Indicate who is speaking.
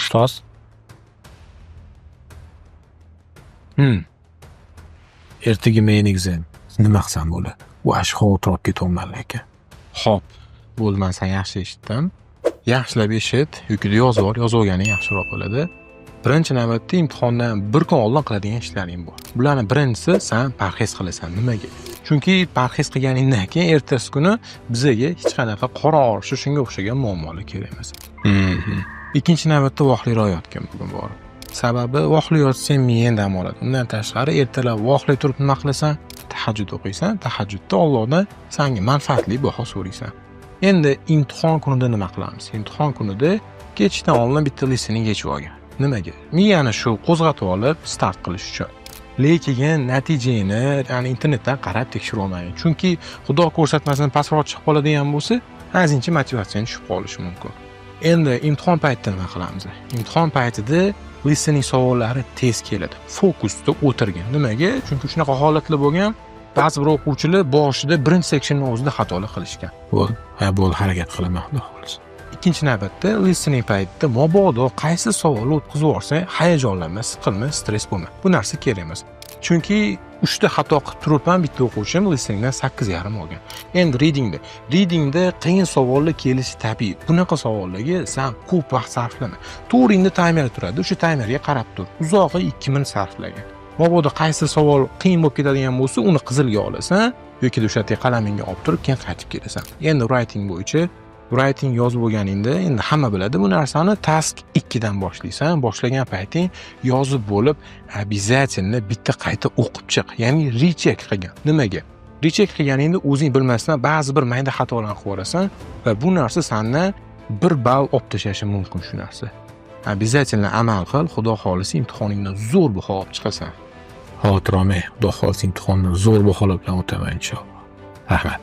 Speaker 1: Ustoz. Ertaga men egizim. Nima qilsam bo'ladi? Bu xavotir olib ketyapman lekin.
Speaker 2: Xo'p, bo'lmasa yaxshi eshitdim. Yaxshilab eshit, yoki yozib ol, yozib olganing yaxshiroq bo'ladi. Birinchi navbatda imtihondan bir kun oldin qiladigan ishlaring bor. Bularning birinchisi sen parhez qilasan. Nimaga? Chunki parhez qilganingdan keyin ertasi kuni bizga hech qanaqa qora og'rishi shunga o'xshagan muammolar kerak emas. Ikkinchi navbatda vohli yotgan bugun bor. Sababi vohli yotsang miyan dam oladi. Undan tashqari ertalab vohli turib nima qilasan? Tahajjud o'qiysan. Tahajjudda Allohdan senga manfaatli baho so'raysan. Endi imtihon kunida nima qilamiz? Imtihon kunida kechdan oldin bitta listening yechib olgan. Nimaga? Miyani shu qo'zg'atib olib start qilish uchun. Lekin natijani, ya'ni internetdan qarab tekshira olmaydi. Chunki Xudo ko'rsatmasin pastroq chiqib qoladigan bo'lsa, azincha motivatsiyang tushib qolishi mumkin. Endi imtihon paytida nima qilamiz? Imtihon paytida listening savollari tez keladi. Fokusda o'tirgan. Nimaga? Chunki shunaqa holatlar bo'lgan. Ba'zi bir o'quvchilar boshida birinchi seksiyonning o'zida xatolar qilishgan.
Speaker 1: Bo'l, harakat qilaman, xudo xolisa.
Speaker 2: Ikkinchi navbatda listening paytida mabodo qaysi savolni o'tkazib yuborsang, hayajonlanma, siqilma, stress bo'lma. Bu narsa kerak emas. Chunki 3 ta xato qilib turibman, bitta o'quvchim listeningdan 8,5 olgan. Endi readingda qiyin savollar kelishi tabiiy. Bunaqa savollarga sen ko'p vaqt sarflama. To'ringda taymer turadi, o'sha taymerga qarab tur. Uzog'i 2 minut sarflagan. Mabodo qaysi savol qiyin bo'lib ketadigan bo'lsa, uni qizilga olasan yoki o'sha yerga qalamingga olib turib, keyin qaytib kelasan. Endi writing bo'yicha writing yozib bo'lganingda endi hamma biladi bu narsani task 2 dan boshlaysan. Boshlagan payting yozib bo'lib, обязательно bitta qayta o'qib chiq. Ya'ni recheck qilgan. Nimaga? Recheck qilganingda o'zing bilmasdan ba'zi bir mayda xatolarni qilib yuborasan va bu narsa sendan 1 ball olib tashlashi mumkin shu narsa. Обязательно amal qil, Xudo xolisi imtihoningdan zo'r baho olib chiqasan.
Speaker 1: Xavotir olmang, xudo xolisa imtihondan zo'r baholar bilan o'taman inshaalloh. Rahmat.